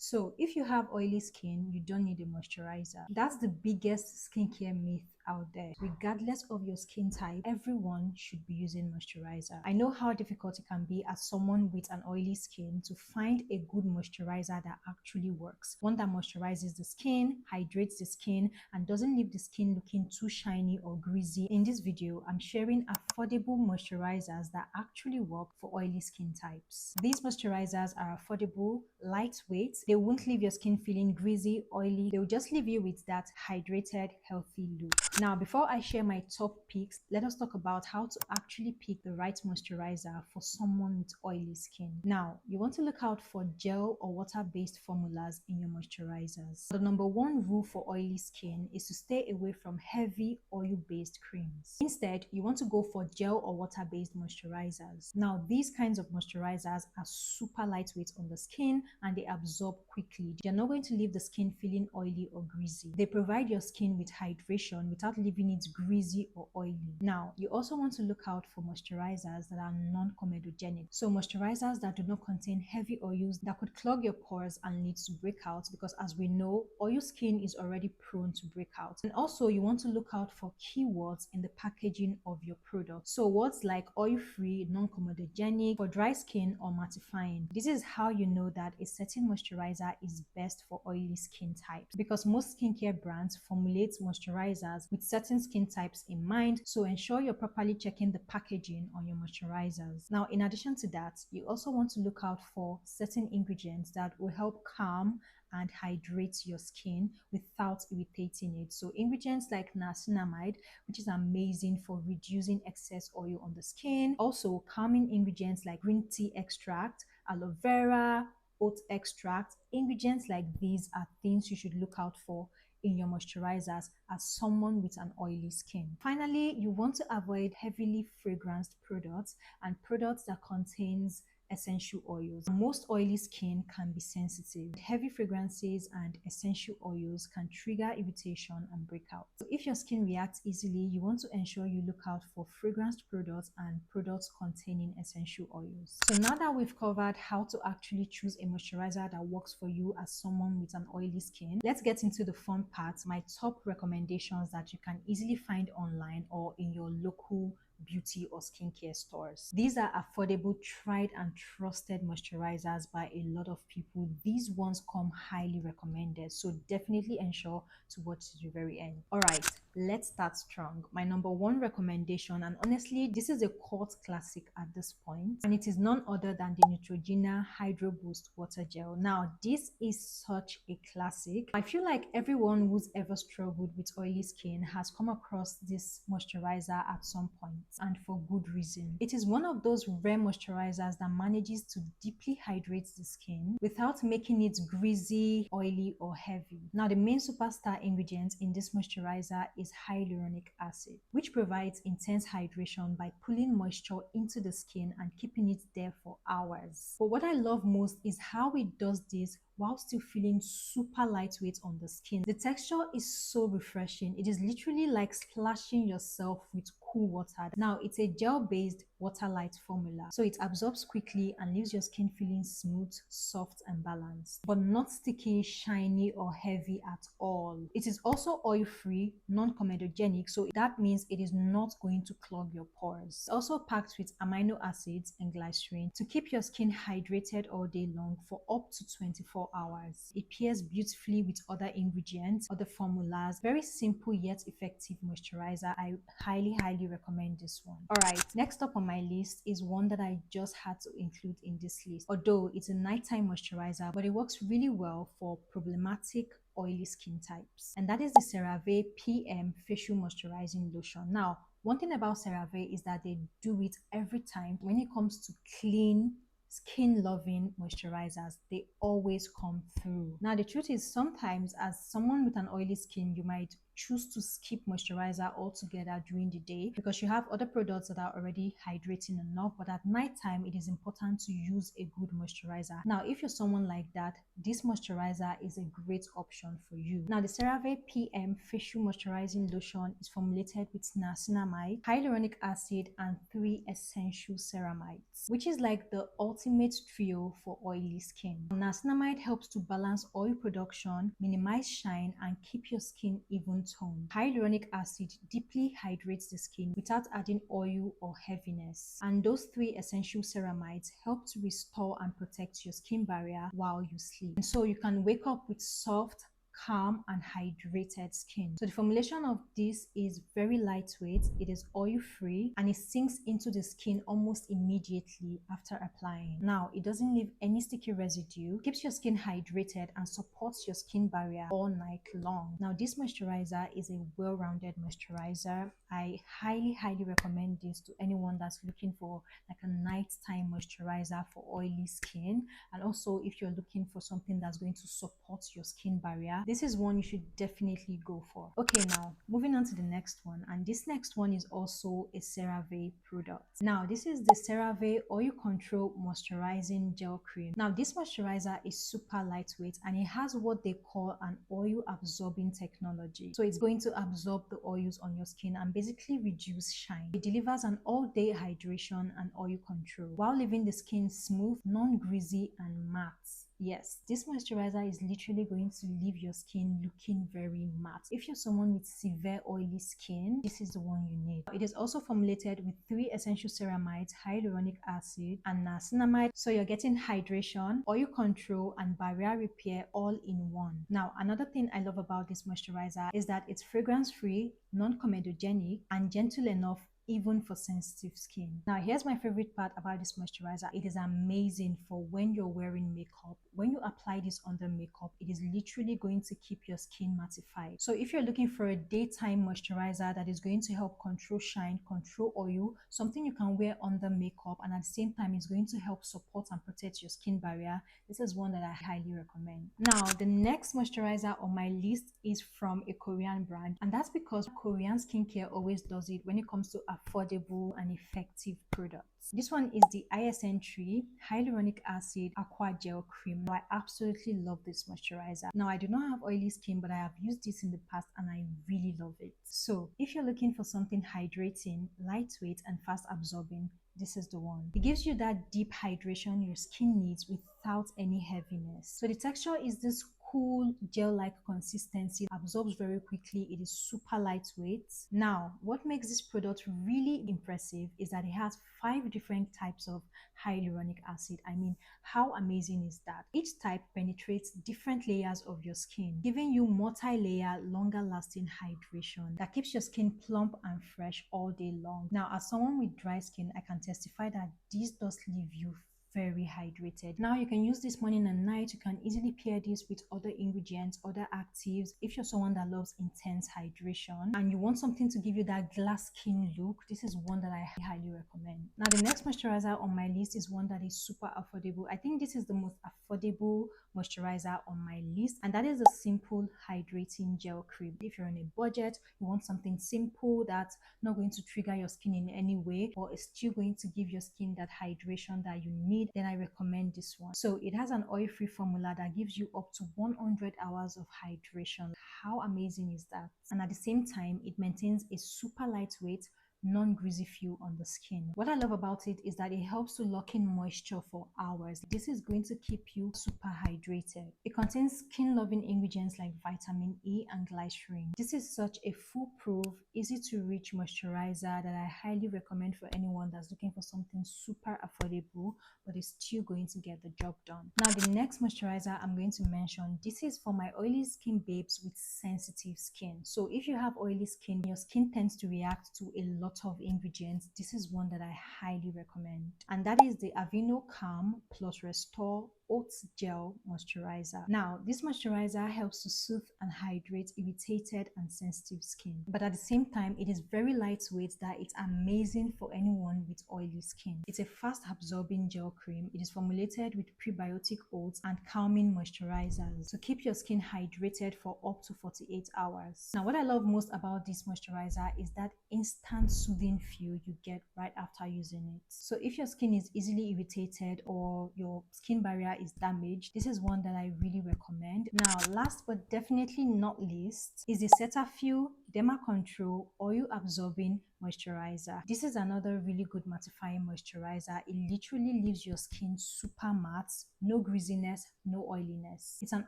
So if you have oily skin, you don't need a moisturizer. That's the biggest skincare myth out there. Regardless of your skin type, everyone should be using moisturizer. I know how difficult it can be as someone with an oily skin to find a good moisturizer that actually works. One that moisturizes the skin, hydrates the skin, and doesn't leave the skin looking too shiny or greasy. In this video, I'm sharing affordable moisturizers that actually work for oily skin types. These moisturizers are affordable, lightweight. They won't leave your skin feeling greasy, oily. They will just leave you with that hydrated, healthy look. Now, before I share my top picks, let us talk about how to actually pick the right moisturizer for someone with oily skin. Now, you want to look out for gel or water-based formulas in your moisturizers. The number one rule for oily skin is to stay away from heavy oil-based creams. Instead, you want to go for gel or water-based moisturizers. Now, these kinds of moisturizers are super lightweight on the skin and they absorb quickly. They're not going to leave the skin feeling oily or greasy. They provide your skin with hydration without leaving it greasy or oily. Now, you also want to look out for moisturizers that are non-comedogenic. So moisturizers that do not contain heavy oils that could clog your pores and lead to breakouts, because as we know, oil skin is already prone to breakouts. And also you want to look out for keywords in the packaging of your product. So words like oil-free, non-comedogenic, for dry skin, or mattifying. This is how you know that a certain moisturizer is best for oily skin types, because most skincare brands formulate moisturizers with certain skin types in mind, so ensure you're properly checking the packaging on your moisturizers. Now, in addition to that, you also want to look out for certain ingredients that will help calm and hydrate your skin without irritating it. So ingredients like niacinamide, which is amazing for reducing excess oil on the skin. Also calming ingredients like green tea extract, aloe vera, oat extract. Ingredients like these are things you should look out for in your moisturizers as someone with an oily skin. Finally, you want to avoid heavily fragranced products and products that contains essential oils. Most oily skin can be sensitive. Heavy fragrances and essential oils can trigger irritation and breakout. So if your skin reacts easily, you want to ensure you look out for fragranced products and products containing essential oils. So now that we've covered how to actually choose a moisturizer that works for you as someone with an oily skin, let's get into the fun part, my top recommendations that you can easily find online or in your local beauty or skincare stores. These are affordable, tried and trusted moisturizers by a lot of people. These ones come highly recommended, so definitely ensure to watch to the very end. All right, let's start strong. My number one recommendation, and honestly this is a cult classic at this point, and it is none other than the Neutrogena Hydro Boost Water Gel. Now, this is such a classic. I feel like everyone who's ever struggled with oily skin has come across this moisturizer at some point, and for good reason. It is one of those rare moisturizers that manages to deeply hydrate the skin without making it greasy, oily, or heavy. Now, the main superstar ingredient in this moisturizer is hyaluronic acid, which provides intense hydration by pulling moisture into the skin and keeping it there for hours. But what I love most is how it does this while still feeling super lightweight on the skin. The texture is so refreshing. It is literally like splashing yourself with cool water. Now, it's a gel-based water light formula, so it absorbs quickly and leaves your skin feeling smooth, soft, and balanced, but not sticky, shiny, or heavy at all. It is also oil-free, non-comedogenic, so that means it is not going to clog your pores. It's also packed with amino acids and glycerin to keep your skin hydrated all day long for up to 24 hours. It pairs beautifully with other ingredients, other formulas. Very simple yet effective moisturizer. I highly recommend this one. All right, next up on my list is one that I just had to include in this list. Although it's a nighttime moisturizer, but it works really well for problematic oily skin types, and that is the Cerave PM Facial Moisturizing Lotion. Now, one thing about Cerave is that they do it every time when it comes to clean, skin loving moisturizers. They always come through. Now, the truth is, sometimes as someone with an oily skin, you might choose to skip moisturizer altogether during the day because you have other products that are already hydrating enough, but at night time it is important to use a good moisturizer. Now if you're someone like that, this moisturizer is a great option for you. Now the Cerave PM Facial Moisturizing Lotion is formulated with niacinamide, hyaluronic acid, and 3 essential ceramides, which is like the ultimate trio for oily skin. Niacinamide helps to balance oil production, minimize shine, and keep your skin even toned. Hyaluronic acid deeply hydrates the skin without adding oil or heaviness. And those 3 essential ceramides help to restore and protect your skin barrier while you sleep. And so you can wake up with soft, calm, and hydrated skin. So the formulation of this is very lightweight, it is oil free, and it sinks into the skin almost immediately after applying. Now it doesn't leave any sticky residue, keeps your skin hydrated, and supports your skin barrier all night long. Now this moisturizer is a well-rounded moisturizer. I highly recommend this to anyone that's looking for like a nighttime moisturizer for oily skin, and also if you're looking for something that's going to support your skin barrier, this is one you should definitely go for. Okay, now moving on to the next one, and this next one is also a Cerave product. Now this is the Cerave Oil Control Moisturizing Gel Cream. Now this moisturizer is super lightweight and it has what they call an oil absorbing technology. So it's going to absorb the oils on your skin and basically reduce shine. It delivers an all-day hydration and oil control while leaving the skin smooth, non-greasy, and matte. Yes, this moisturizer is literally going to leave your skin looking very matte. If you're someone with severe oily skin, this is the one you need. It is also formulated with 3 essential ceramides, hyaluronic acid, and niacinamide. So you're getting hydration, oil control, and barrier repair all in one. Now, another thing I love about this moisturizer is that it's fragrance-free, non-comedogenic, and gentle enough even for sensitive skin. Now here's my favorite part about this moisturizer. It is amazing for when you're wearing makeup. When you apply this under makeup, it is literally going to keep your skin mattified. So if you're looking for a daytime moisturizer that is going to help control shine, control oil, something you can wear under makeup and at the same time is going to help support and protect your skin barrier, this is one that I highly recommend. Now the next moisturizer on my list is from a Korean brand, and that's because Korean skincare always does it when it comes to affordable and effective products. This one is the ISN3 Hyaluronic Acid Aqua Gel Cream. Now, I absolutely love this moisturizer. Now, I do not have oily skin, but I have used this in the past and I really love it. So, if you're looking for something hydrating, lightweight, and fast absorbing, this is the one. It gives you that deep hydration your skin needs without any heaviness. So the texture is this cool gel-like consistency, absorbs very quickly, it is super lightweight. Now what makes this product really impressive is that it has 5 different types of hyaluronic acid. I mean, how amazing is that? Each type penetrates different layers of your skin, giving you multi-layer, longer lasting hydration that keeps your skin plump and fresh all day long. Now as someone with dry skin, I can testify that this does leave you very hydrated. Now you can use this morning and night. You can easily pair this with other ingredients, other actives. If you're someone that loves intense hydration and you want something to give you that glass skin look, this is one that I highly recommend. Now the next moisturizer on my list is one that is super affordable. I think this is the most affordable moisturizer on my list, and that is the Sinple Hydrating Gel Cream. If you're on a budget, you want something simple that's not going to trigger your skin in any way, or is still going to give your skin that hydration that you need, then I recommend this one. So it has an oil-free formula that gives you up to 100 hours of hydration. How amazing is that? And at the same time, it maintains a super lightweight, non-greasy feel on the skin. What I love about it is that it helps to lock in moisture for hours. This is going to keep you super hydrated. It contains skin-loving ingredients like vitamin E and glycerin. This is such a foolproof, easy to reach moisturizer that I highly recommend for anyone that's looking for something super affordable but is still going to get the job done. Now the next moisturizer I'm going to mention, this is for my oily skin babes with sensitive skin. So if you have oily skin, your skin tends to react to a lot of ingredients, this is one that I highly recommend, and that is the Aveeno Calm+ Restore Oats Gel Moisturizer. Now, this moisturizer helps to soothe and hydrate irritated and sensitive skin, but at the same time, it is very lightweight that it's amazing for anyone with oily skin. It's a fast absorbing gel cream. It is formulated with prebiotic oats and calming moisturizers to keep your skin hydrated for up to 48 hours. Now, what I love most about this moisturizer is that instant soothing feel you get right after using it. So if your skin is easily irritated or your skin barrier is damaged, this is one that I really recommend. Now, last but definitely not least is the Cetaphil Derma Control Oil Absorbing Moisturizer. This is another really good mattifying moisturizer. It literally leaves your skin super matte, no greasiness, no oiliness. It's an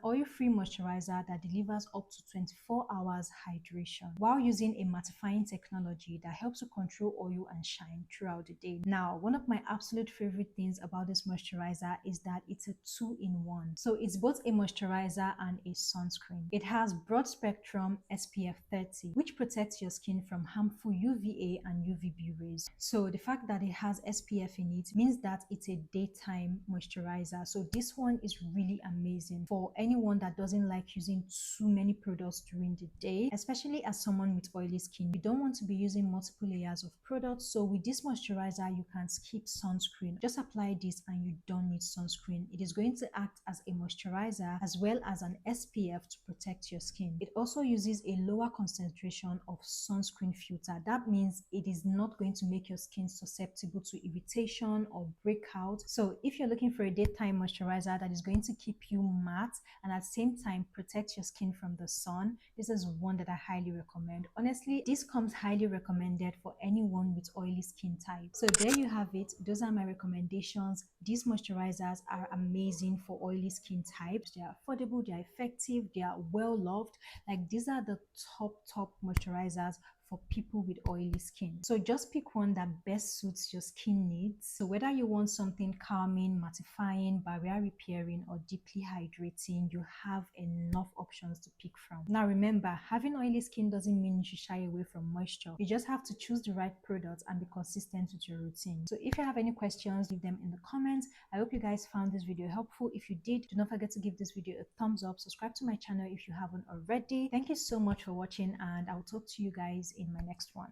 oil-free moisturizer that delivers up to 24 hours hydration while using a mattifying technology that helps to control oil and shine throughout the day. Now, one of my absolute favorite things about this moisturizer is that it's a 2-in-1. So it's both a moisturizer and a sunscreen. It has broad spectrum SPF 30, which protects your skin from harmful UVA and UVB rays. So the fact that it has SPF in it means that it's a daytime moisturizer. So this one is really amazing for anyone that doesn't like using too many products during the day, especially as someone with oily skin. You don't want to be using multiple layers of products. So with this moisturizer, you can skip sunscreen. Just apply this and you don't need sunscreen. It is going to act as a moisturizer as well as an SPF to protect your skin. It also uses a lower concentration of sunscreen filter. That means it is not going to make your skin susceptible to irritation or breakout. So if you're looking for a daytime moisturizer that is going to keep you matte and at the same time protect your skin from the sun, this is one that I highly recommend. Honestly, this comes highly recommended for anyone with oily skin type. So there you have it. Those are my recommendations. These moisturizers are amazing for oily skin types. They are affordable, they are effective, they are well loved. Like, these are the top moisturizers for people with oily skin. So just pick one that best suits your skin needs. So whether you want something calming, mattifying, barrier repairing, or deeply hydrating, you have enough options to pick from. Now remember, having oily skin doesn't mean you should shy away from moisture. You just have to choose the right product and be consistent with your routine. So if you have any questions, leave them in the comments. I hope you guys found this video helpful. If you did, do not forget to give this video a thumbs up. Subscribe to my channel if you haven't already. Thank you so much for watching, and I'll talk to you guys in my next one.